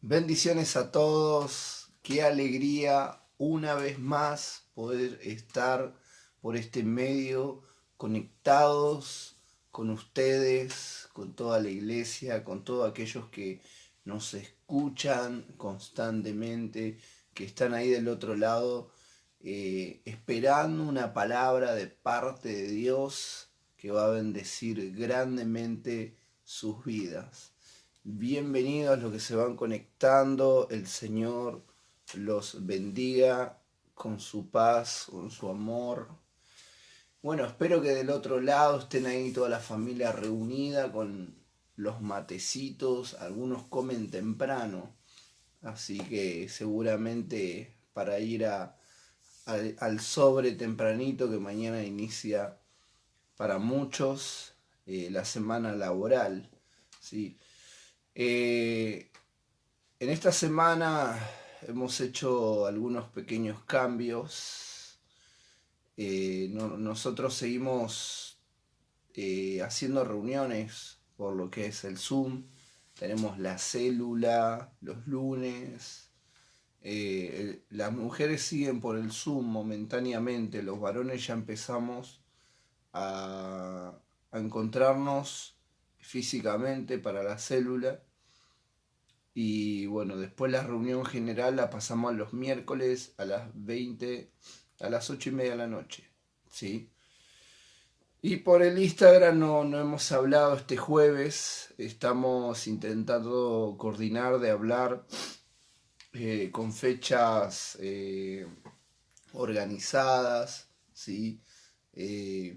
Bendiciones a todos, qué alegría una vez más poder estar por este medio conectados con ustedes, con toda la iglesia, con todos aquellos que nos escuchan constantemente, que están ahí del otro lado, esperando una palabra de parte de Dios que va a bendecir grandemente sus vidas. Bienvenidos los que se van conectando, el Señor los bendiga con su paz, con su amor. Bueno, espero que del otro lado estén ahí toda la familia reunida con los matecitos, algunos comen temprano, así que seguramente para ir al sobre tempranito que mañana inicia para muchos la semana laboral, ¿sí? En esta semana hemos hecho algunos pequeños cambios. Nosotros seguimos haciendo reuniones por lo que es el Zoom. Tenemos la célula los lunes. Las mujeres siguen por el Zoom momentáneamente. Los varones ya empezamos a, a encontrarnos físicamente para la célula. Y bueno, después la reunión general la pasamos los miércoles a las 20, a las 8:30 de la noche, ¿sí? Y por el Instagram no hemos hablado este jueves, estamos intentando coordinar de hablar con fechas organizadas, ¿sí?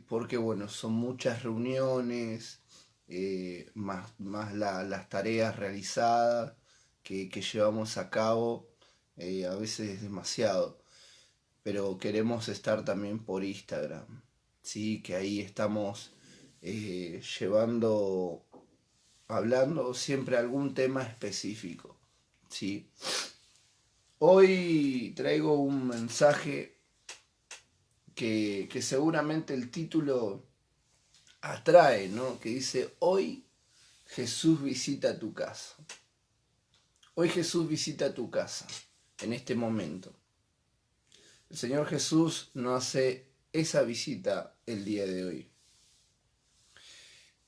Porque bueno, son muchas reuniones, más las tareas realizadas que llevamos a cabo, a veces es demasiado, pero queremos estar también por Instagram, ¿sí? Que ahí estamos hablando siempre algún tema específico, ¿sí? Hoy traigo un mensaje que seguramente el título atrae, ¿no? Que dice, hoy Jesús visita tu casa. Hoy Jesús visita tu casa, en este momento. El Señor Jesús nos hace esa visita el día de hoy.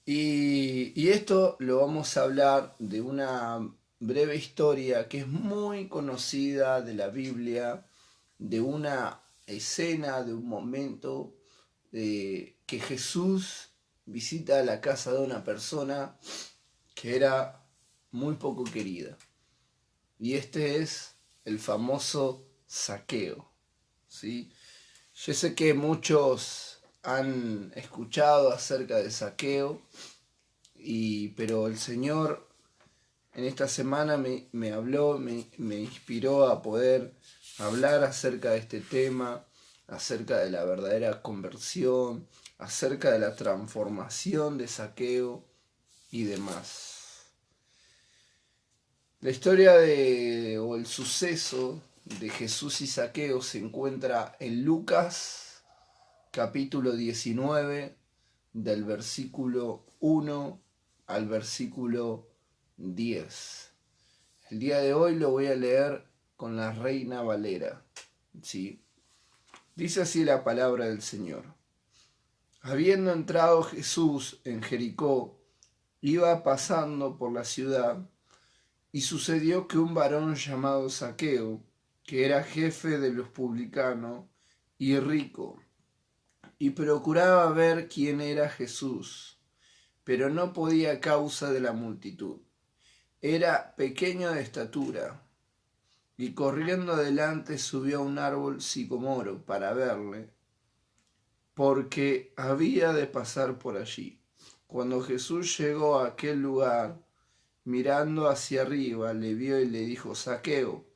Y esto lo vamos a hablar de una breve historia que es muy conocida de la Biblia, de una escena, de un momento que Jesús visita la casa de una persona que era muy poco querida. Y este es el famoso Zaqueo, ¿sí? Yo sé que muchos han escuchado acerca de Zaqueo, pero el Señor en esta semana me habló, me inspiró a poder hablar acerca de este tema, acerca de la verdadera conversión, acerca de la transformación de Zaqueo y demás. La historia o el suceso de Jesús y Zaqueo se encuentra en Lucas capítulo 19 del versículo 1 al versículo 10. El día de hoy lo voy a leer con la Reina Valera, ¿sí? Dice así la palabra del Señor. Habiendo entrado Jesús en Jericó, iba pasando por la ciudad, y sucedió que un varón llamado Zaqueo, que era jefe de los publicanos y rico, y procuraba ver quién era Jesús, pero no podía a causa de la multitud. Era pequeño de estatura, y corriendo adelante subió a un árbol sicomoro para verle, porque había de pasar por allí. Cuando Jesús llegó a aquel lugar, mirando hacia arriba, le vio y le dijo, Zaqueo,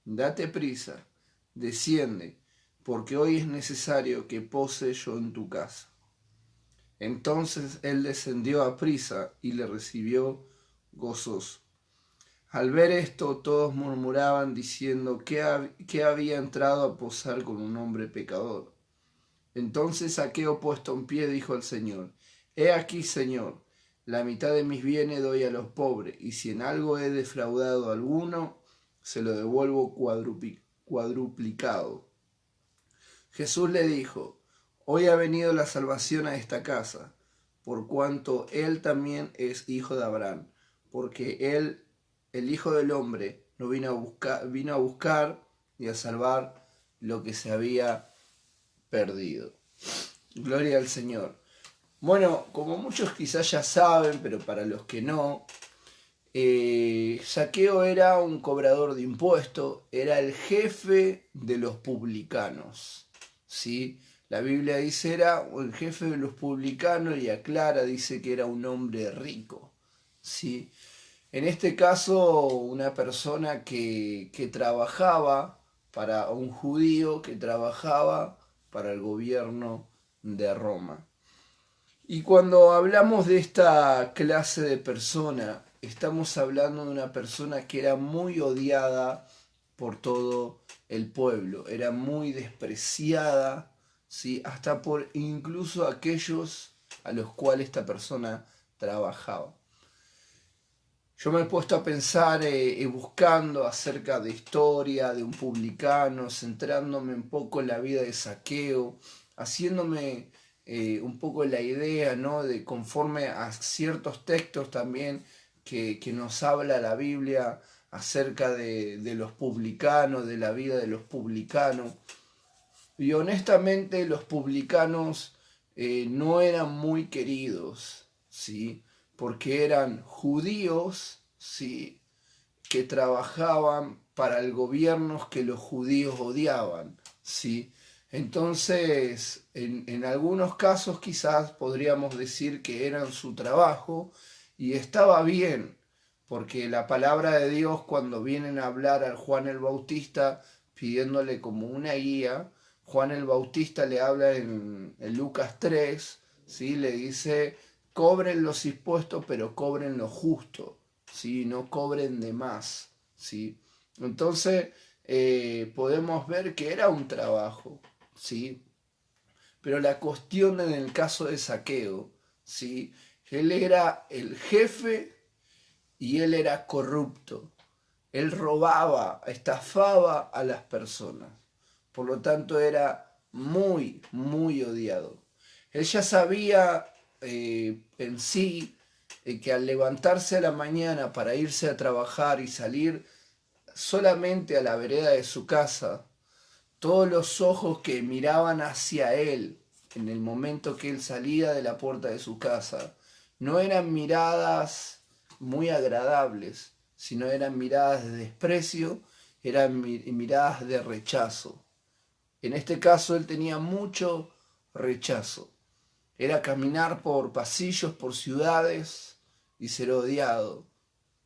date prisa, desciende, porque hoy es necesario que pose yo en tu casa. Entonces él descendió a prisa y le recibió gozoso. Al ver esto, todos murmuraban diciendo que había entrado a posar con un hombre pecador. Entonces Zaqueo, puesto en pie, dijo al Señor, He aquí, Señor, la mitad de mis bienes doy a los pobres, y si en algo he defraudado a alguno, se lo devuelvo cuadruplicado. Jesús le dijo: hoy ha venido la salvación a esta casa, por cuanto él también es hijo de Abraham, porque él, el Hijo del Hombre, no vino a buscar y a salvar lo que se había perdido. Gloria al Señor. Bueno, como muchos quizás ya saben, pero para los que no, Zaqueo era un cobrador de impuestos, era el jefe de los publicanos, ¿sí? La Biblia dice era el jefe de los publicanos y aclara, dice que era un hombre rico, ¿sí? En este caso, una persona que trabajaba para un judío, que trabajaba para el gobierno de Roma. Y cuando hablamos de esta clase de persona, estamos hablando de una persona que era muy odiada por todo el pueblo, era muy despreciada, ¿sí? Hasta por incluso aquellos a los cuales esta persona trabajaba. Yo me he puesto a pensar buscando acerca de historia de un publicano, centrándome un poco en la vida de Zaqueo, haciéndome un poco la idea, ¿no? De conforme a ciertos textos también que nos habla la Biblia acerca de los publicanos, de la vida de los publicanos. Y honestamente los publicanos no eran muy queridos, ¿sí? Porque eran judíos, ¿sí? Que trabajaban para el gobierno que los judíos odiaban, ¿sí? Entonces, en algunos casos quizás podríamos decir que eran su trabajo y estaba bien, porque la palabra de Dios cuando vienen a hablar al Juan el Bautista pidiéndole como una guía, Juan el Bautista le habla en Lucas 3, ¿sí? Le dice: cobren los impuestos, pero cobren lo justo, ¿sí? No cobren de más, ¿sí? Entonces podemos ver que era un trabajo, ¿sí? Pero la cuestión en el caso de Zaqueo, ¿sí? Él era el jefe y él era corrupto. Él robaba, estafaba a las personas. Por lo tanto era muy, muy odiado. Él ya sabía en sí que al levantarse a la mañana para irse a trabajar y salir solamente a la vereda de su casa, todos los ojos que miraban hacia él en el momento que él salía de la puerta de su casa no eran miradas muy agradables, sino eran miradas de desprecio, eran miradas de rechazo. En este caso él tenía mucho rechazo. Era caminar por pasillos, por ciudades y ser odiado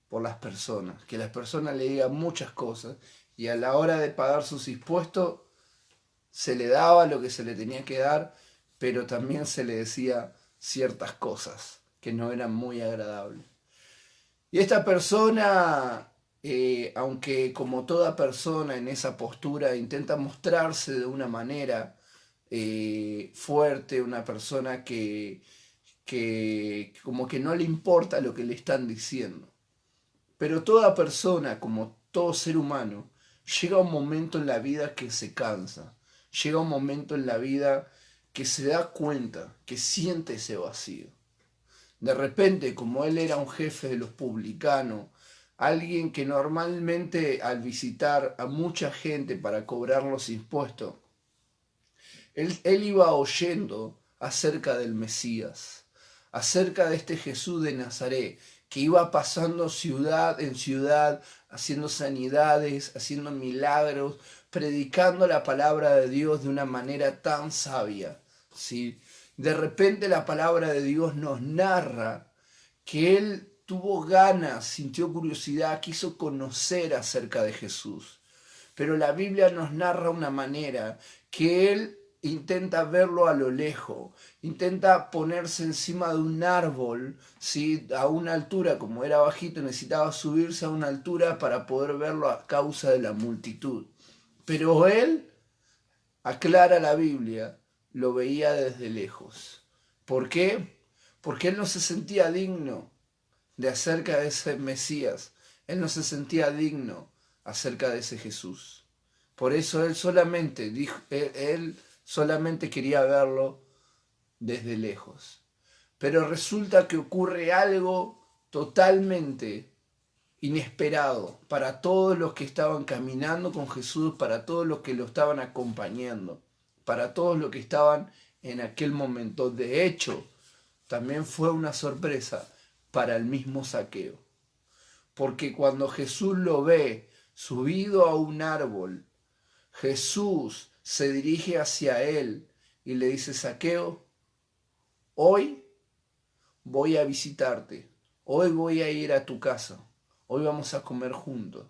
por las personas. Que las personas le digan muchas cosas y a la hora de pagar sus impuestos se le daba lo que se le tenía que dar, pero también se le decía ciertas cosas que no eran muy agradables. Y esta persona, aunque como toda persona en esa postura intenta mostrarse de una manera fuerte, una persona que como que no le importa lo que le están diciendo. Pero toda persona, como todo ser humano, llega un momento en la vida que se cansa, llega un momento en la vida que se da cuenta, que siente ese vacío. De repente, como él era un jefe de los publicanos, alguien que normalmente al visitar a mucha gente para cobrar los impuestos, él iba oyendo acerca del Mesías, acerca de este Jesús de Nazaret, que iba pasando ciudad en ciudad, haciendo sanidades, haciendo milagros, predicando la palabra de Dios de una manera tan sabia, ¿sí? De repente la palabra de Dios nos narra que él tuvo ganas, sintió curiosidad, quiso conocer acerca de Jesús. Pero la Biblia nos narra una manera que él intenta verlo a lo lejos, intenta ponerse encima de un árbol, ¿sí? A una altura, como era bajito, necesitaba subirse a una altura para poder verlo a causa de la multitud. Pero él, aclara la Biblia, lo veía desde lejos. ¿Por qué? porque él no se sentía digno de acerca de ese Mesías. Él no se sentía digno acerca de ese Jesús. Por eso él solamente dijo, él solamente quería verlo desde lejos. Pero resulta que ocurre algo totalmente inesperado para todos los que estaban caminando con Jesús, para todos los que lo estaban acompañando, para todos los que estaban en aquel momento. De hecho, también fue una sorpresa para el mismo Zaqueo, porque cuando Jesús lo ve subido a un árbol, Jesús se dirige hacia él y le dice: Zaqueo, hoy voy a visitarte, hoy voy a ir a tu casa, hoy vamos a comer juntos.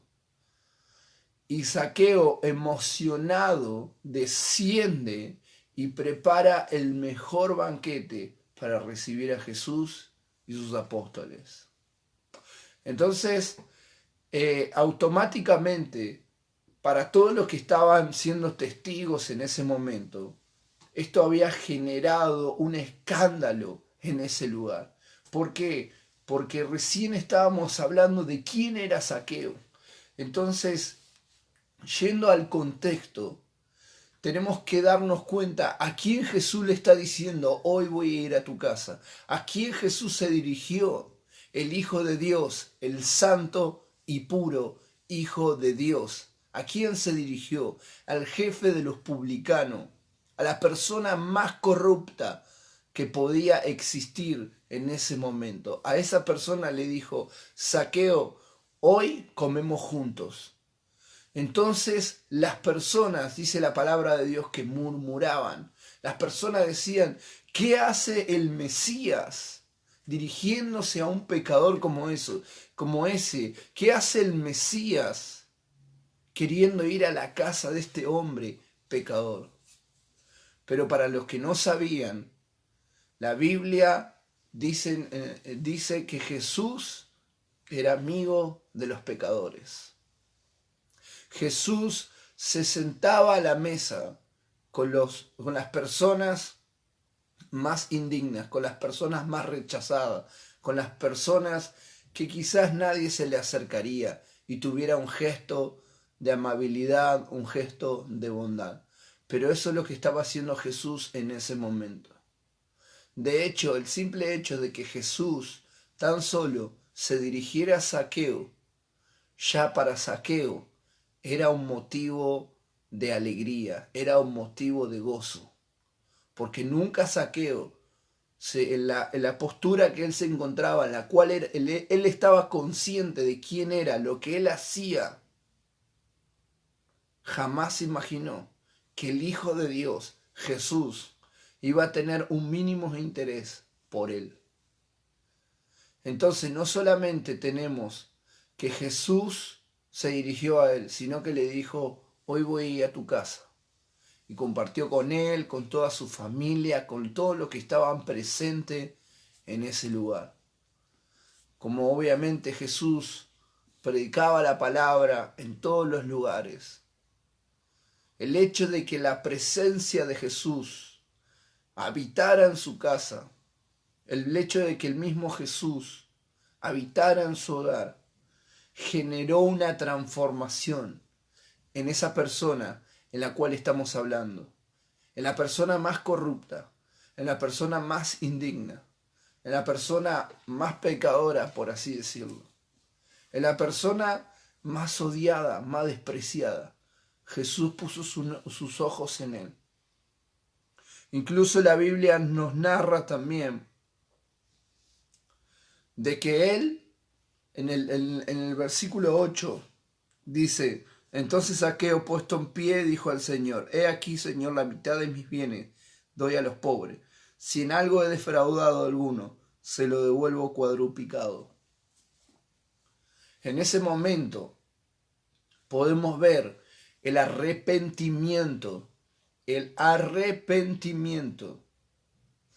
Y Zaqueo, emocionado, desciende y prepara el mejor banquete para recibir a Jesús y sus apóstoles. Entonces, automáticamente, para todos los que estaban siendo testigos en ese momento, esto había generado un escándalo en ese lugar. ¿Por qué? Porque recién estábamos hablando de quién era Zaqueo. Entonces, yendo al contexto, tenemos que darnos cuenta a quién Jesús le está diciendo: hoy voy a ir a tu casa. A quién Jesús se dirigió: el Hijo de Dios, el santo y puro Hijo de Dios. ¿A quién se dirigió? Al jefe de los publicanos, a la persona más corrupta que podía existir en ese momento. A esa persona le dijo: Zaqueo, hoy comemos juntos. Entonces las personas, dice la palabra de Dios, que murmuraban. Las personas decían: ¿qué hace el Mesías dirigiéndose a un pecador como ese? ¿Qué hace el Mesías queriendo ir a la casa de este hombre pecador? Pero para los que no sabían, la Biblia dice que Jesús era amigo de los pecadores. Jesús se sentaba a la mesa con las personas más indignas, con las personas más rechazadas, con las personas que quizás nadie se le acercaría y tuviera un gesto de amabilidad, un gesto de bondad. Pero eso es lo que estaba haciendo Jesús en ese momento. De hecho, el simple hecho de que Jesús tan solo se dirigiera a Zaqueo, ya para Zaqueo era un motivo de alegría, era un motivo de gozo. Porque nunca Zaqueo, en la postura que él se encontraba, en la cual él estaba consciente de quién era, lo que él hacía, jamás imaginó que el Hijo de Dios, Jesús, iba a tener un mínimo interés por él. Entonces no solamente tenemos que Jesús se dirigió a él, sino que le dijo: hoy voy a ir a tu casa. Y compartió con él, con toda su familia, con todos los que estaban presentes en ese lugar. Como obviamente Jesús predicaba la palabra en todos los lugares, el hecho de que la presencia de Jesús habitara en su casa, el hecho de que el mismo Jesús habitara en su hogar, generó una transformación en esa persona en la cual estamos hablando, en la persona más corrupta, en la persona más indigna, en la persona más pecadora, por así decirlo, en la persona más odiada, más despreciada. Jesús puso sus ojos en él. Incluso la Biblia nos narra también de que él, en el versículo 8, dice: entonces Zaqueo, puesto en pie, dijo al Señor: he aquí, Señor, la mitad de mis bienes doy a los pobres. Si en algo he defraudado a alguno, se lo devuelvo cuadruplicado. En ese momento podemos ver el arrepentimiento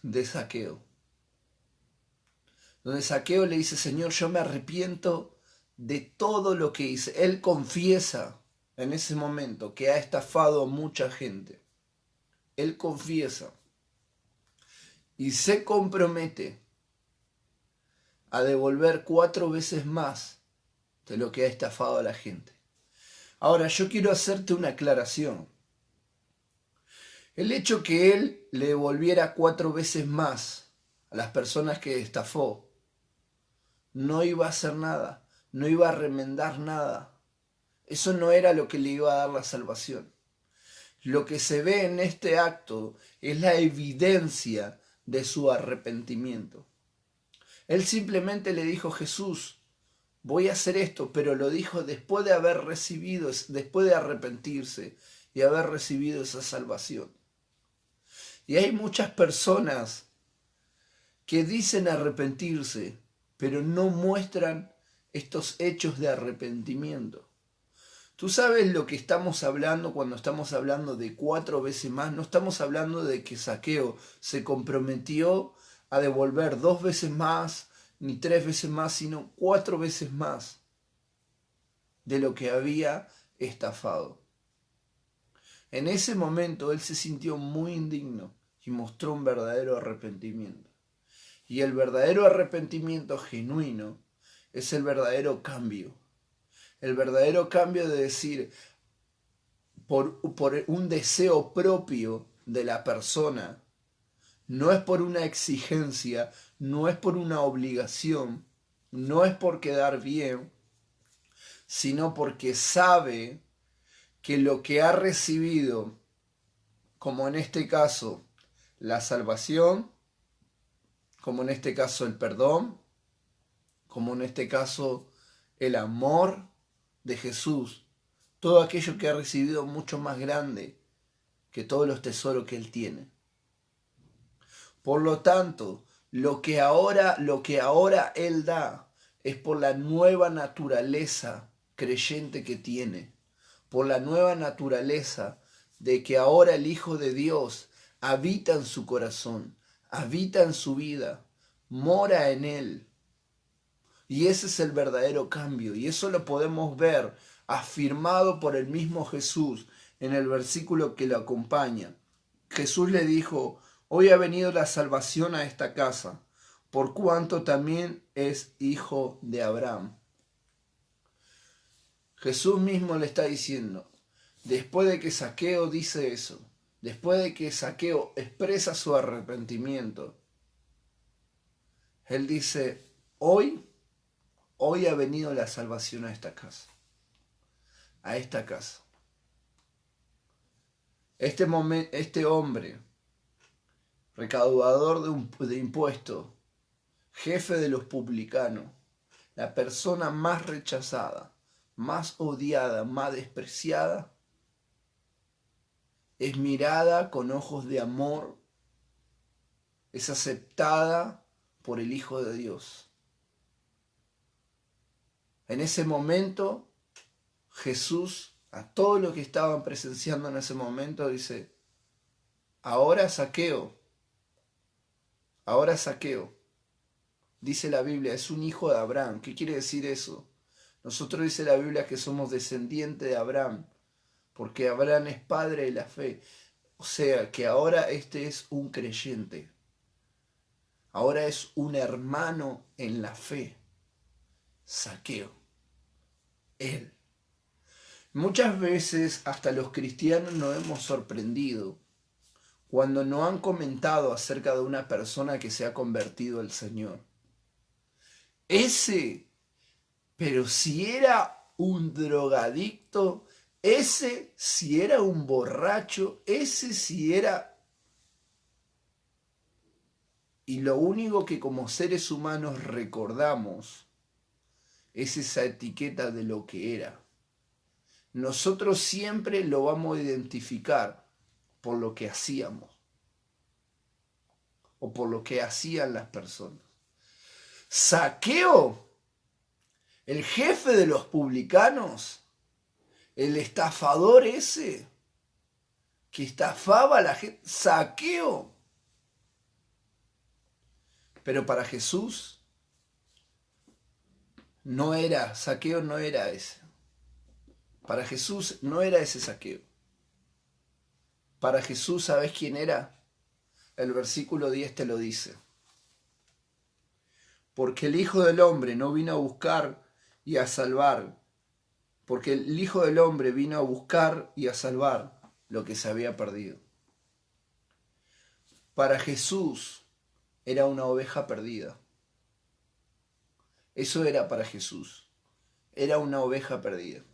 de Zaqueo. Donde Zaqueo le dice: Señor, yo me arrepiento de todo lo que hice. Él confiesa en ese momento que ha estafado a mucha gente. Él confiesa y se compromete a devolver 4 veces más de lo que ha estafado a la gente. Ahora, yo quiero hacerte una aclaración. El hecho que él le devolviera 4 veces más a las personas que estafó, no iba a hacer nada, no iba a remendar nada. Eso no era lo que le iba a dar la salvación. Lo que se ve en este acto es la evidencia de su arrepentimiento. Él simplemente le dijo: Jesús, voy a hacer esto, pero lo dijo después de haber recibido, después de arrepentirse y haber recibido esa salvación. Y hay muchas personas que dicen arrepentirse, pero no muestran estos hechos de arrepentimiento. Tú sabes lo que estamos hablando cuando estamos hablando de 4 veces más. No estamos hablando de que Zaqueo se comprometió a devolver 2 veces más, ni 3 veces más, sino 4 veces más de lo que había estafado. En ese momento él se sintió muy indigno y mostró un verdadero arrepentimiento. Y el verdadero arrepentimiento genuino es el verdadero cambio. El verdadero cambio de decir, por un deseo propio de la persona, no es por una exigencia, no es por una obligación, no es por quedar bien, sino porque sabe que lo que ha recibido, como en este caso la salvación, como en este caso el perdón, como en este caso el amor de Jesús, todo aquello que ha recibido mucho más grande que todos los tesoros que él tiene. Por lo tanto, lo que ahora él da es por la nueva naturaleza creyente que tiene, por la nueva naturaleza de que ahora el Hijo de Dios habita en su corazón, habita en su vida, mora en él. Y ese es el verdadero cambio, y eso lo podemos ver afirmado por el mismo Jesús en el versículo que lo acompaña. Jesús le dijo: hoy ha venido la salvación a esta casa, por cuanto también es hijo de Abraham. Jesús mismo le está diciendo, después de que Zaqueo dice eso, después de que Zaqueo expresa su arrepentimiento, él dice: hoy ha venido la salvación a esta casa. A esta casa. Este hombre, recaudador de impuestos, jefe de los publicanos, la persona más rechazada, más odiada, más despreciada, es mirada con ojos de amor, es aceptada por el Hijo de Dios. En ese momento, Jesús, a todos los que estaban presenciando en ese momento, dice: ahora Zaqueo, dice la Biblia, es un hijo de Abraham. ¿Qué quiere decir eso? Nosotros dice la Biblia que somos descendientes de Abraham, porque Abraham es padre de la fe. O sea, que ahora este es un creyente. Ahora es un hermano en la fe. Zaqueo. Él. Muchas veces hasta los cristianos nos hemos sorprendido cuando nos han comentado acerca de una persona que se ha convertido al Señor. Pero si era un drogadicto, si era un borracho, si era... Y lo único que como seres humanos recordamos es esa etiqueta de lo que era. Nosotros siempre lo vamos a identificar por lo que hacíamos o por lo que hacían las personas. Zaqueo, el jefe de los publicanos, el estafador ese que estafaba a la gente, Zaqueo. Pero para Jesús Zaqueo no era ese. Para Jesús no era ese Zaqueo. Para Jesús, ¿sabes quién era? El versículo 10 te lo dice. porque el Hijo del Hombre no vino a buscar y a salvar, porque el Hijo del Hombre vino a buscar y a salvar lo que se había perdido. Para Jesús era una oveja perdida. Eso era para Jesús. Era una oveja perdida.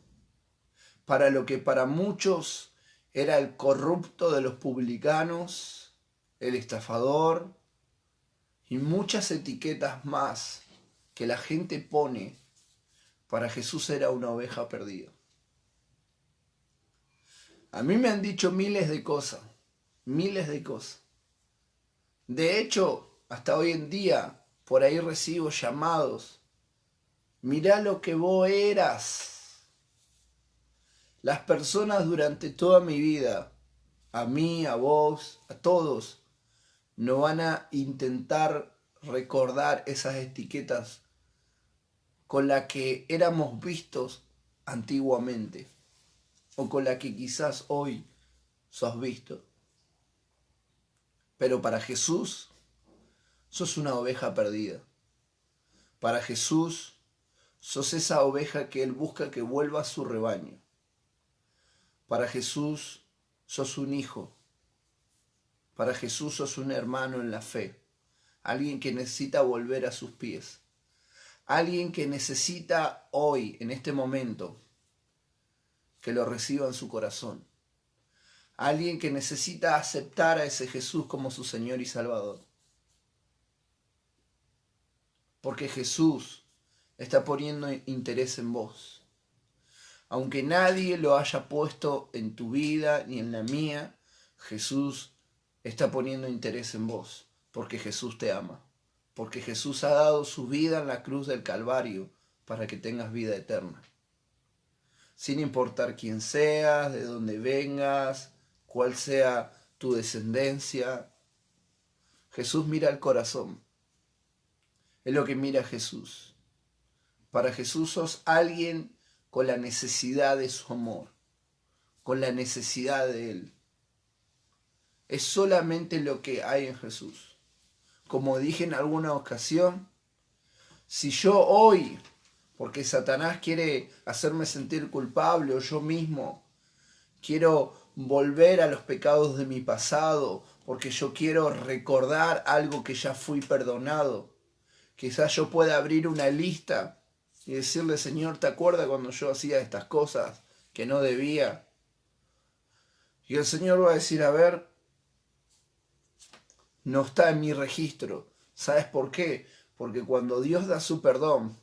Para lo que para muchos era el corrupto de los publicanos, el estafador y muchas etiquetas más que la gente pone, para Jesús era una oveja perdida. A mí me han dicho miles de cosas. De hecho, hasta hoy en día, por ahí recibo llamados. Mirá lo que vos eras. Las personas durante toda mi vida, a mí, a vos, a todos, no van a intentar recordar esas etiquetas con las que éramos vistos antiguamente o con las que quizás hoy sos visto. Pero para Jesús sos una oveja perdida. Para Jesús sos esa oveja que Él busca que vuelva a su rebaño. Para Jesús sos un hijo. Para Jesús sos un hermano en la fe. Alguien que necesita volver a sus pies. Alguien que necesita hoy, en este momento, que lo reciba en su corazón. Alguien que necesita aceptar a ese Jesús como su Señor y Salvador. Porque Jesús está poniendo interés en vos. Aunque nadie lo haya puesto en tu vida ni en la mía, Jesús está poniendo interés en vos. Porque Jesús te ama. Porque Jesús ha dado su vida en la cruz del Calvario para que tengas vida eterna. Sin importar quién seas, de dónde vengas, cuál sea tu descendencia. Jesús mira el corazón. Es lo que mira Jesús. Para Jesús sos alguien con la necesidad de su amor, con la necesidad de Él. Es solamente lo que hay en Jesús. Como dije en alguna ocasión, si yo hoy, porque Satanás quiere hacerme sentir culpable o yo mismo, quiero volver a los pecados de mi pasado, porque yo quiero recordar algo que ya fui perdonado, quizás yo pueda abrir una lista y decirle, Señor, ¿te acuerdas cuando yo hacía estas cosas que no debía? Y el Señor va a decir, a ver, no está en mi registro. ¿Sabes por qué? Porque cuando Dios da su perdón,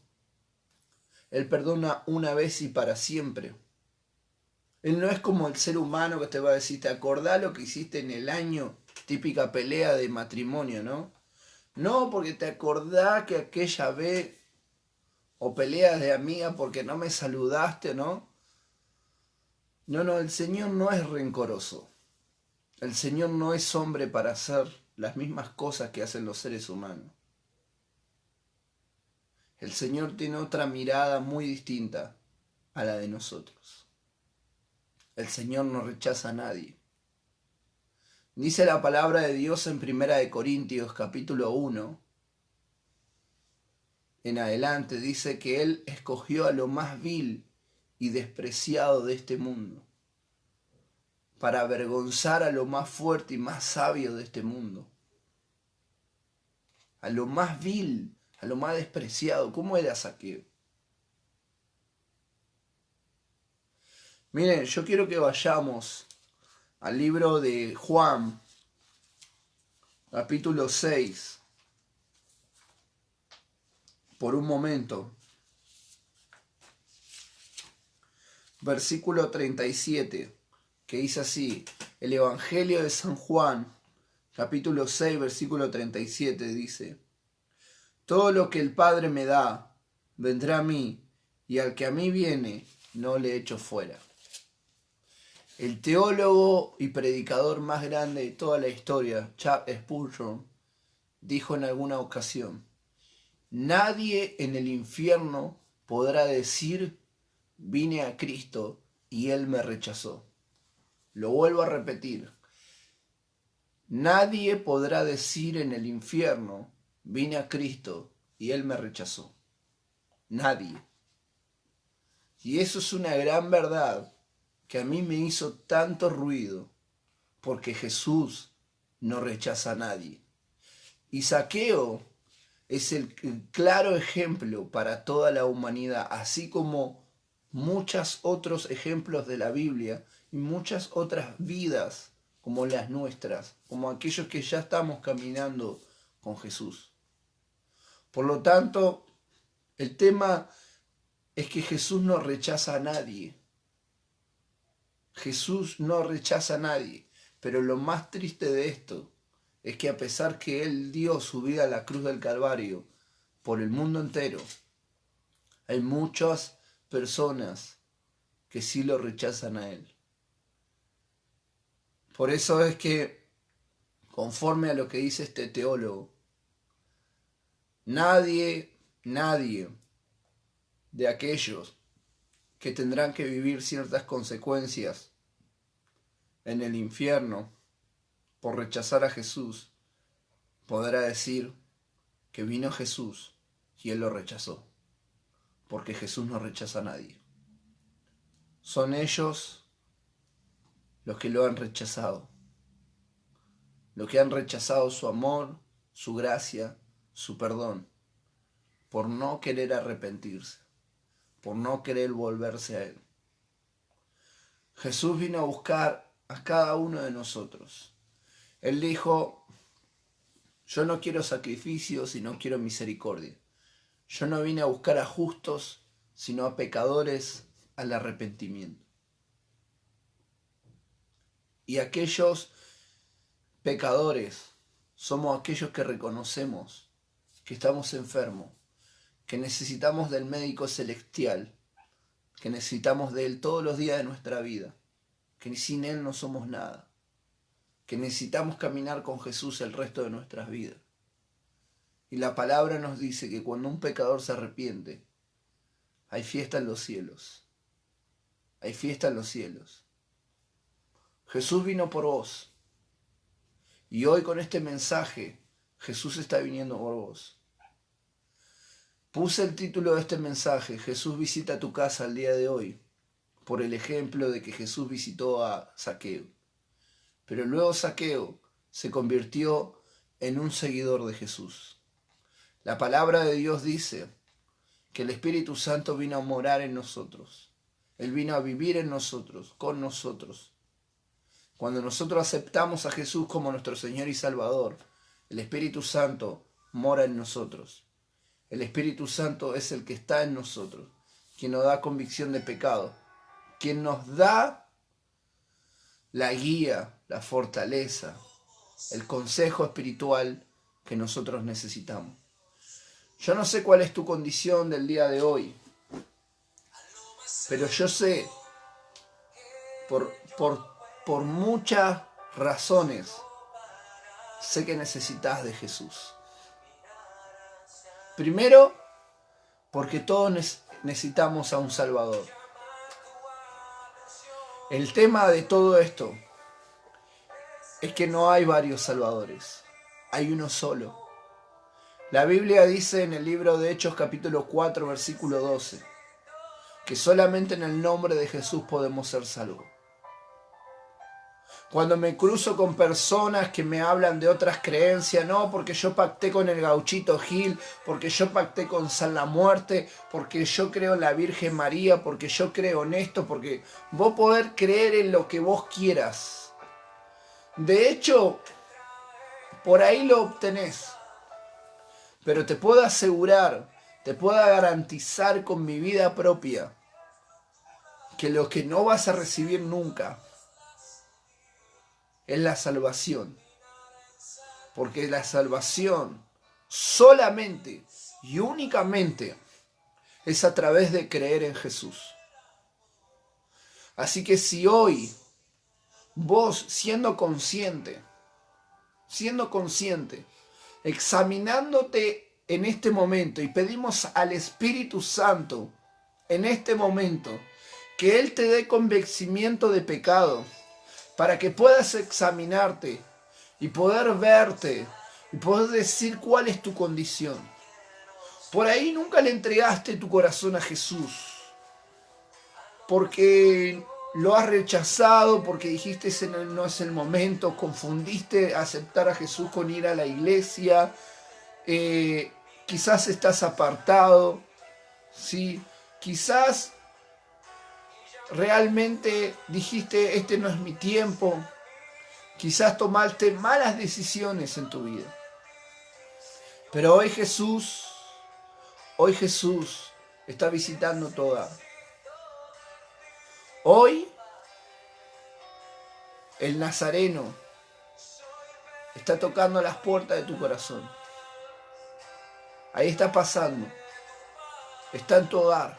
Él perdona una vez y para siempre. Él no es como el ser humano que te va a decir, ¿te acordás lo que hiciste en el año? Típica pelea de matrimonio, ¿no? No, porque te acordás que aquella vez, o peleas de amiga porque no me saludaste, ¿no? No, el Señor no es rencoroso. El Señor no es hombre para hacer las mismas cosas que hacen los seres humanos. El Señor tiene otra mirada muy distinta a la de nosotros. El Señor no rechaza a nadie. Dice la palabra de Dios en 1 Corintios capítulo 1, en adelante, dice que Él escogió a lo más vil y despreciado de este mundo, para avergonzar a lo más fuerte y más sabio de este mundo. A lo más vil, a lo más despreciado. ¿Cómo era Zaqueo? Miren, yo quiero que vayamos al libro de Juan, capítulo 6, por un momento. Versículo 37, que dice así, el Evangelio de San Juan, capítulo 6, versículo 37, dice, todo lo que el Padre me da, vendrá a mí, y al que a mí viene, no le echo fuera. El teólogo y predicador más grande de toda la historia, Charles Spurgeon, dijo en alguna ocasión, nadie en el infierno podrá decir, vine a Cristo y Él me rechazó. Lo vuelvo a repetir. Nadie podrá decir en el infierno, vine a Cristo y él me rechazó. Nadie. Y eso es una gran verdad que a mí me hizo tanto ruido, porque Jesús no rechaza a nadie. Y Zaqueo es el claro ejemplo para toda la humanidad, así como muchos otros ejemplos de la Biblia y muchas otras vidas como las nuestras, como aquellos que ya estamos caminando con Jesús. Por lo tanto, el tema es que Jesús no rechaza a nadie. Jesús no rechaza a nadie. Pero lo más triste de esto es que a pesar que Él dio su vida a la cruz del Calvario por el mundo entero, hay muchas personas que sí lo rechazan a Él. Por eso es que, conforme a lo que dice este teólogo, nadie de aquellos que tendrán que vivir ciertas consecuencias en el infierno por rechazar a Jesús, podrá decir que vino Jesús y Él lo rechazó, porque Jesús no rechaza a nadie. Son ellos los que lo han rechazado, los que han rechazado su amor, su gracia, su perdón, por no querer arrepentirse, por no querer volverse a Él. Jesús vino a buscar a cada uno de nosotros. Él dijo: yo no quiero sacrificios y no quiero misericordia. Yo no vine a buscar a justos, sino a pecadores al arrepentimiento. Y aquellos pecadores somos aquellos que reconocemos que estamos enfermos, que necesitamos del médico celestial, que necesitamos de Él todos los días de nuestra vida, que sin Él no somos nada, que necesitamos caminar con Jesús el resto de nuestras vidas. Y la palabra nos dice que cuando un pecador se arrepiente, hay fiesta en los cielos. Hay fiesta en los cielos. Jesús vino por vos. Y hoy con este mensaje, Jesús está viniendo por vos. Puse el título de este mensaje: Jesús visita tu casa el día de hoy, por el ejemplo de que Jesús visitó a Zaqueo. Pero luego Zaqueo se convirtió en un seguidor de Jesús. La palabra de Dios dice que el Espíritu Santo vino a morar en nosotros. Él vino a vivir en nosotros, con nosotros. Cuando nosotros aceptamos a Jesús como nuestro Señor y Salvador, el Espíritu Santo mora en nosotros. El Espíritu Santo es el que está en nosotros, quien nos da convicción de pecado, quien nos da la guía, la fortaleza, el consejo espiritual que nosotros necesitamos. Yo no sé cuál es tu condición del día de hoy, pero yo sé, por muchas razones, sé que necesitas de Jesús. Primero, porque todos necesitamos a un Salvador. El tema de todo esto es que no hay varios salvadores, hay uno solo. La Biblia dice en el libro de Hechos capítulo 4 versículo 12 que solamente en el nombre de Jesús podemos ser salvos. Cuando me cruzo con personas que me hablan de otras creencias, no, porque yo pacté con el gauchito Gil, porque yo pacté con San la Muerte, porque yo creo en la Virgen María, porque yo creo en esto, porque vos podés creer en lo que vos quieras. De hecho, por ahí lo obtenés. Pero te puedo asegurar, te puedo garantizar con mi vida propia que lo que no vas a recibir nunca es la salvación. Porque la salvación solamente y únicamente es a través de creer en Jesús. Así que si hoy vos siendo consciente, examinándote en este momento, y pedimos al Espíritu Santo en este momento que Él te dé convencimiento de pecado, para que puedas examinarte y poder verte y poder decir cuál es tu condición. Por ahí nunca le entregaste tu corazón a Jesús, porque lo has rechazado, porque dijiste ese no es el momento, confundiste aceptar a Jesús con ir a la iglesia, quizás estás apartado, ¿sí? Quizás realmente dijiste este no es mi tiempo, quizás tomaste malas decisiones en tu vida. Pero hoy Jesús está visitando toda. Hoy el Nazareno está tocando las puertas de tu corazón. Ahí está pasando. Está en tu hogar.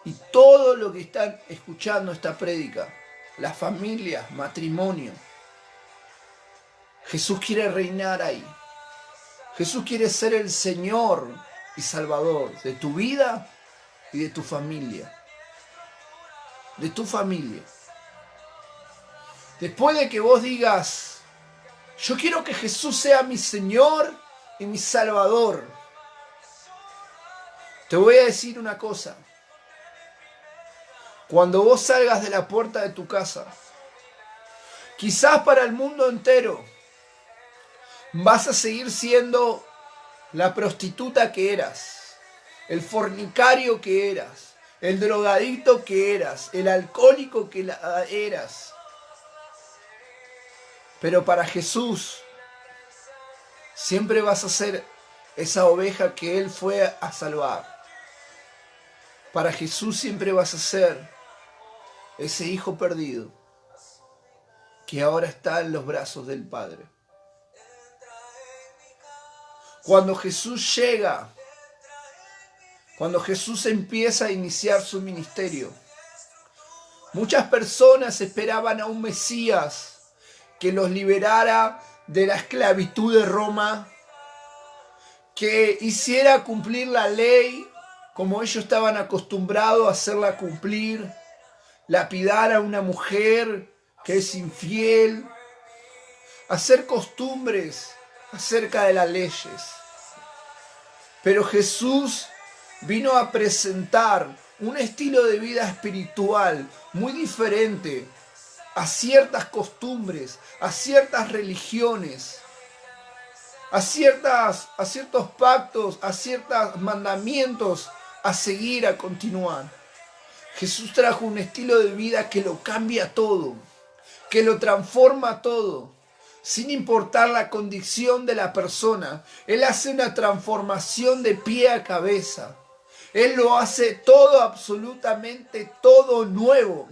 Y todo lo que están escuchando esta prédica, las familias, matrimonio, Jesús quiere reinar ahí. Jesús quiere ser el Señor y Salvador de tu vida y de tu familia. De tu familia. Después de que vos digas, yo quiero que Jesús sea mi Señor y mi Salvador, te voy a decir una cosa. Cuando vos salgas de la puerta de tu casa, quizás para el mundo entero, vas a seguir siendo la prostituta que eras, el fornicario que eras, el drogadicto que eras, el alcohólico que eras. Pero para Jesús siempre vas a ser esa oveja que Él fue a salvar. Para Jesús siempre vas a ser ese hijo perdido que ahora está en los brazos del Padre. Cuando Jesús llega, cuando Jesús empieza a iniciar su ministerio, muchas personas esperaban a un Mesías que los liberara de la esclavitud de Roma, que hiciera cumplir la ley como ellos estaban acostumbrados a hacerla cumplir, lapidar a una mujer que es infiel, hacer costumbres acerca de las leyes. Pero Jesús vino a presentar un estilo de vida espiritual muy diferente a ciertas costumbres, a ciertas religiones, a ciertos pactos, a ciertos mandamientos a seguir, a continuar. Jesús trajo un estilo de vida que lo cambia todo, que lo transforma todo, sin importar la condición de la persona. Él hace una transformación de pie a cabeza. Él lo hace todo, absolutamente todo nuevo.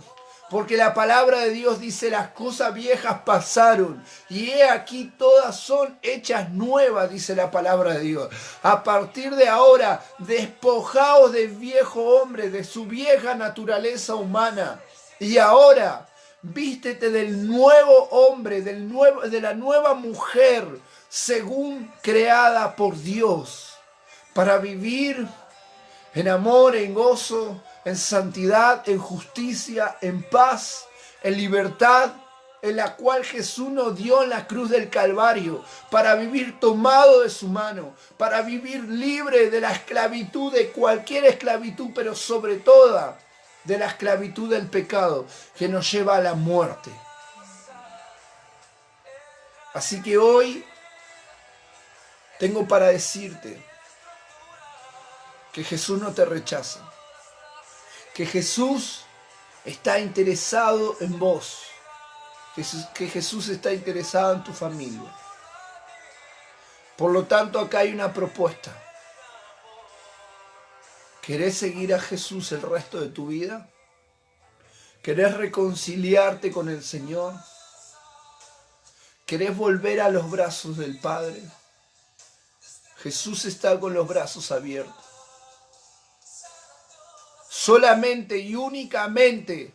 Porque la palabra de Dios dice, las cosas viejas pasaron y he aquí todas son hechas nuevas, dice la palabra de Dios. A partir de ahora, despojaos del viejo hombre, de su vieja naturaleza humana. Y ahora, vístete del nuevo hombre, de la nueva mujer, según creada por Dios, para vivir en amor, en gozo, en santidad, en justicia, en paz, en libertad, en la cual Jesús nos dio en la cruz del Calvario, para vivir tomado de su mano, para vivir libre de la esclavitud, de cualquier esclavitud, pero sobre todo de la esclavitud del pecado que nos lleva a la muerte. Así que hoy tengo para decirte que Jesús no te rechaza, que Jesús está interesado en vos, que Jesús está interesado en tu familia. Por lo tanto, acá hay una propuesta. ¿Querés seguir a Jesús el resto de tu vida? ¿Querés reconciliarte con el Señor? ¿Querés volver a los brazos del Padre? Jesús está con los brazos abiertos. Solamente y únicamente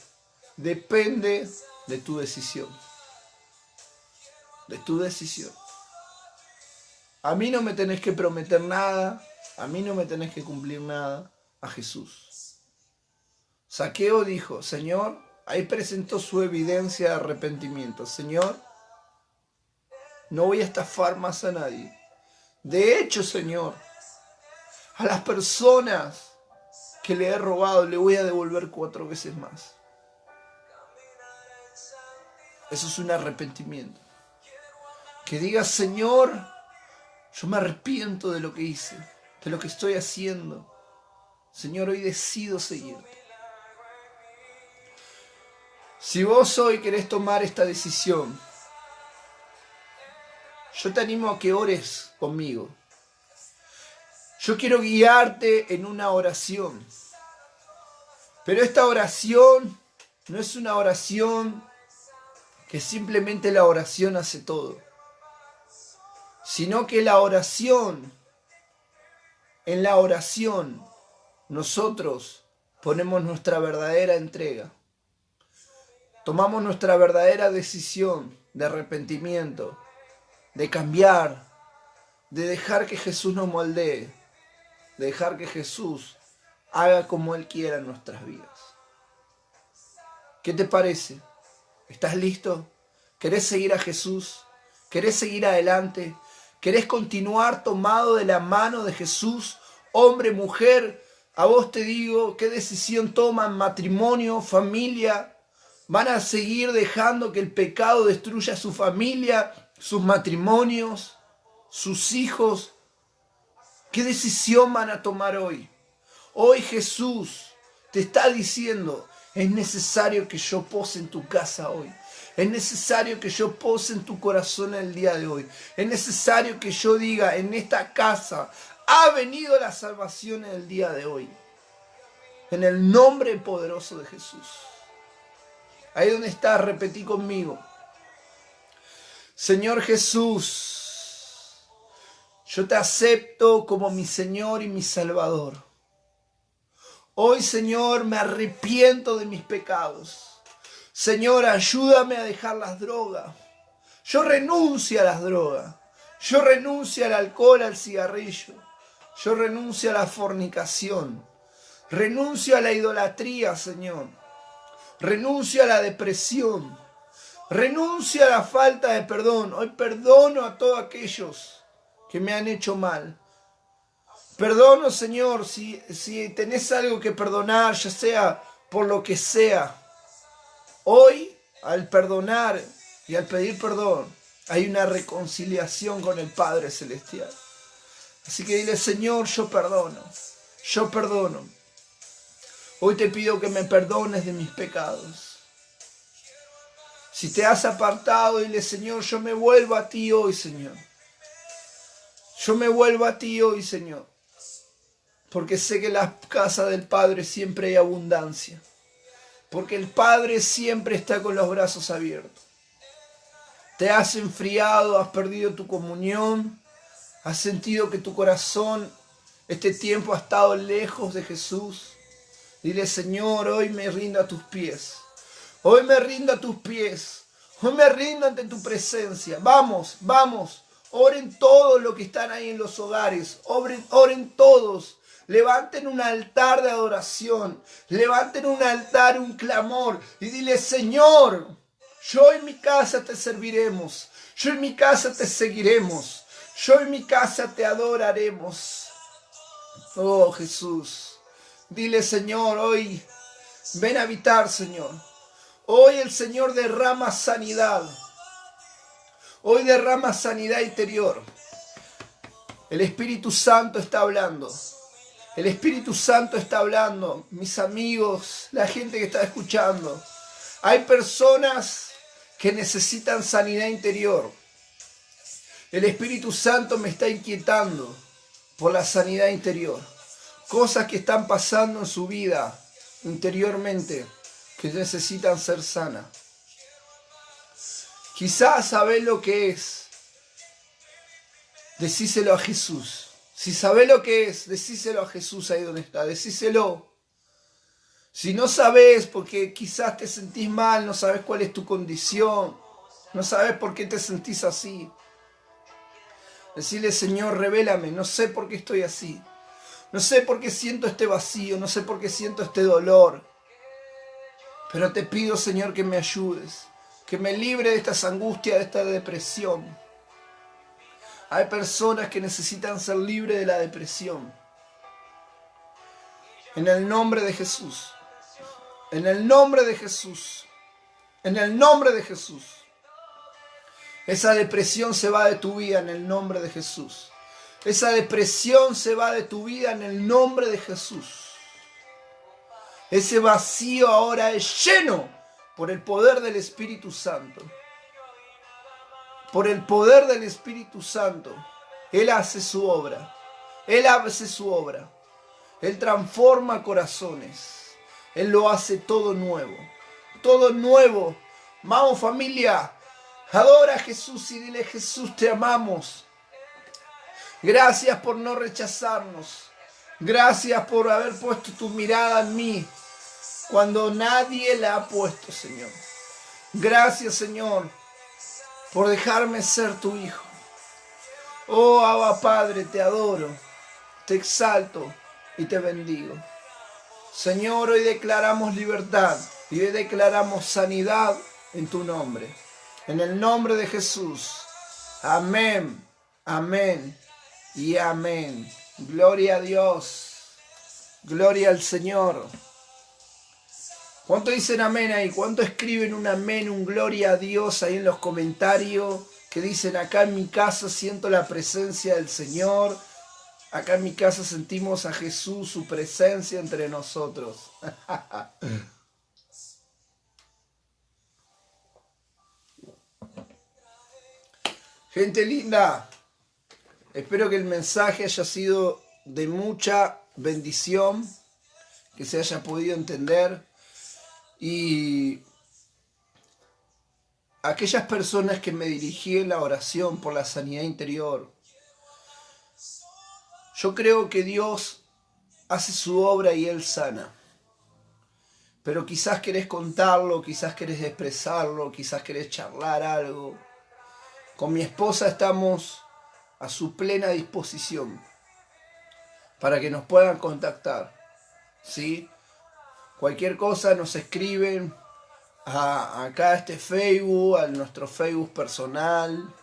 depende de tu decisión. De tu decisión. A mí no me tenés que prometer nada. A mí no me tenés que cumplir nada. A Jesús. Zaqueo dijo, Señor, ahí presentó su evidencia de arrepentimiento. Señor, no voy a estafar más a nadie. De hecho, Señor, A las personas que le he robado le voy a devolver 4 veces más. Eso es un arrepentimiento. Que digas, Señor, yo me arrepiento de lo que hice, de lo que estoy haciendo. Señor, hoy decido seguirte. Si vos hoy querés tomar esta decisión, yo te animo a que ores conmigo. Yo quiero guiarte en una oración. Pero esta oración no es una oración que simplemente la oración hace todo, sino que en la oración nosotros ponemos nuestra verdadera entrega. Tomamos nuestra verdadera decisión de arrepentimiento, de cambiar, de dejar que Jesús nos moldee, de dejar que Jesús haga como Él quiera en nuestras vidas. ¿Qué te parece? ¿Estás listo? ¿Querés seguir a Jesús? ¿Querés seguir adelante? ¿Querés continuar tomado de la mano de Jesús? Hombre, mujer, a vos te digo, ¿qué decisión toman? Matrimonio, familia. ¿Van a seguir dejando que el pecado destruya su familia, sus matrimonios, sus hijos? ¿Qué decisión van a tomar hoy? Hoy Jesús te está diciendo, es necesario que yo pose en tu casa hoy. Es necesario que yo pose en tu corazón el día de hoy. Es necesario que yo diga, en esta casa ha venido la salvación en el día de hoy. En el nombre poderoso de Jesús. Ahí donde estás, repetí conmigo. Señor Jesús, yo te acepto como mi Señor y mi Salvador. Hoy, Señor, me arrepiento de mis pecados. Señor, ayúdame a dejar las drogas. Yo renuncio a las drogas. Yo renuncio al alcohol, al cigarrillo. Yo renuncio a la fornicación. Renuncio a la idolatría, Señor. Renuncio a la depresión. Renuncio a la falta de perdón. Hoy perdono a todos aquellos que me han hecho mal. Perdono, Señor, si tenés algo que perdonar, ya sea por lo que sea. Hoy, al perdonar y al pedir perdón, hay una reconciliación con el Padre Celestial. Así que dile, Señor, yo perdono. Yo perdono. Hoy te pido que me perdones de mis pecados. Si te has apartado, dile, Señor, yo me vuelvo a ti hoy, Señor. Yo me vuelvo a ti hoy, Señor. Porque sé que en la casa del Padre siempre hay abundancia. Porque el Padre siempre está con los brazos abiertos. Te has enfriado, has perdido tu comunión. Has sentido que tu corazón este tiempo ha estado lejos de Jesús. Dile, Señor, hoy me rindo a tus pies. Hoy me rindo a tus pies. Hoy me rindo ante tu presencia. Vamos, vamos. Oren todos los que están ahí en los hogares. Oren todos. Levanten un altar de adoración. Levanten un altar, un clamor. Y dile, Señor, yo en mi casa te serviremos. Yo en mi casa te seguiremos. Yo en mi casa te adoraremos. Oh Jesús. Dile, Señor, hoy ven a habitar, Señor. Hoy el Señor derrama sanidad. Hoy derrama sanidad interior. El Espíritu Santo está hablando. El Espíritu Santo está hablando. Mis amigos, la gente que está escuchando. Hay personas que necesitan sanidad interior. El Espíritu Santo me está inquietando por la sanidad interior. Cosas que están pasando en su vida interiormente que necesitan ser sanas. Quizás sabés lo que es. Decíselo a Jesús. Si sabés lo que es, decíselo a Jesús ahí donde está. Decíselo. Si no sabés porque quizás te sentís mal, no sabés cuál es tu condición, no sabés por qué te sentís así. Decirle, Señor, revélame, no sé por qué estoy así. No sé por qué siento este vacío, no sé por qué siento este dolor. Pero te pido, Señor, que me ayudes, que me libre de estas angustias, de esta depresión. Hay personas que necesitan ser libres de la depresión. En el nombre de Jesús. En el nombre de Jesús. En el nombre de Jesús. Esa depresión se va de tu vida en el nombre de Jesús. Esa depresión se va de tu vida en el nombre de Jesús. Ese vacío ahora es lleno por el poder del Espíritu Santo. Por el poder del Espíritu Santo. Él hace su obra. Él hace su obra. Él transforma corazones. Él lo hace todo nuevo. Todo nuevo. Vamos, familia. Adora a Jesús y dile: Jesús, te amamos. Gracias por no rechazarnos. Gracias por haber puesto tu mirada en mí cuando nadie la ha puesto, Señor. Gracias, Señor, por dejarme ser tu hijo. Oh, Abba Padre, te adoro, te exalto y te bendigo. Señor, hoy declaramos libertad y hoy declaramos sanidad en tu nombre. En el nombre de Jesús. Amén, amén y amén. Gloria a Dios. Gloria al Señor. ¿Cuánto dicen amén ahí? ¿Cuánto escriben un amén, un gloria a Dios ahí en los comentarios? Que dicen: acá en mi casa siento la presencia del Señor. Acá en mi casa sentimos a Jesús, su presencia entre nosotros. Gente linda, espero que el mensaje haya sido de mucha bendición, que se haya podido entender. Y aquellas personas que me dirigí en la oración por la sanidad interior, yo creo que Dios hace su obra y Él sana. Pero quizás querés contarlo, quizás querés expresarlo, quizás querés charlar algo. Con mi esposa estamos a su plena disposición para que nos puedan contactar, ¿sí? Cualquier cosa nos escriben acá a este Facebook, a nuestro Facebook personal,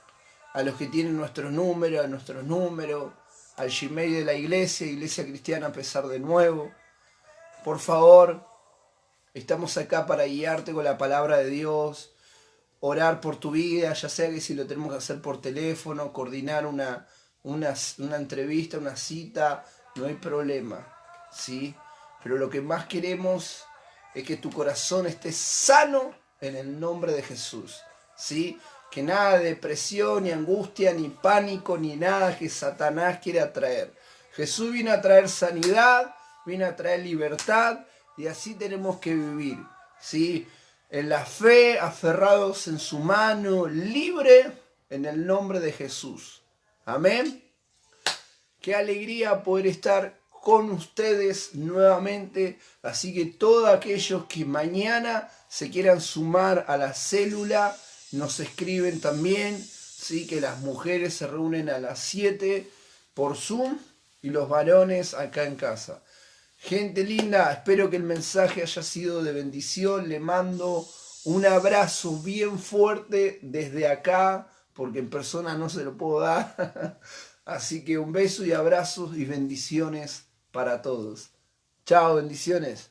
a los que tienen nuestros números, al Gmail de la iglesia, Iglesia Cristiana a pesar de nuevo. Por favor, estamos acá para guiarte con la palabra de Dios, orar por tu vida, ya sea que si lo tenemos que hacer por teléfono, coordinar una entrevista, una cita, no hay problema, ¿sí? Pero lo que más queremos es que tu corazón esté sano en el nombre de Jesús, ¿sí? Que nada de depresión, ni angustia, ni pánico, ni nada que Satanás quiera traer. Jesús vino a traer sanidad, vino a traer libertad, y así tenemos que vivir, ¿sí? En la fe, aferrados en su mano, libre en el nombre de Jesús. Amén. Qué alegría poder estar con ustedes nuevamente. Así que todos aquellos que mañana se quieran sumar a la célula, nos escriben también. Sí, que las mujeres se reúnen a las 7 por Zoom y los varones acá en casa. Gente linda, espero que el mensaje haya sido de bendición. Le mando un abrazo bien fuerte desde acá, porque en persona no se lo puedo dar. Así que un beso y abrazos y bendiciones para todos. Chao, bendiciones.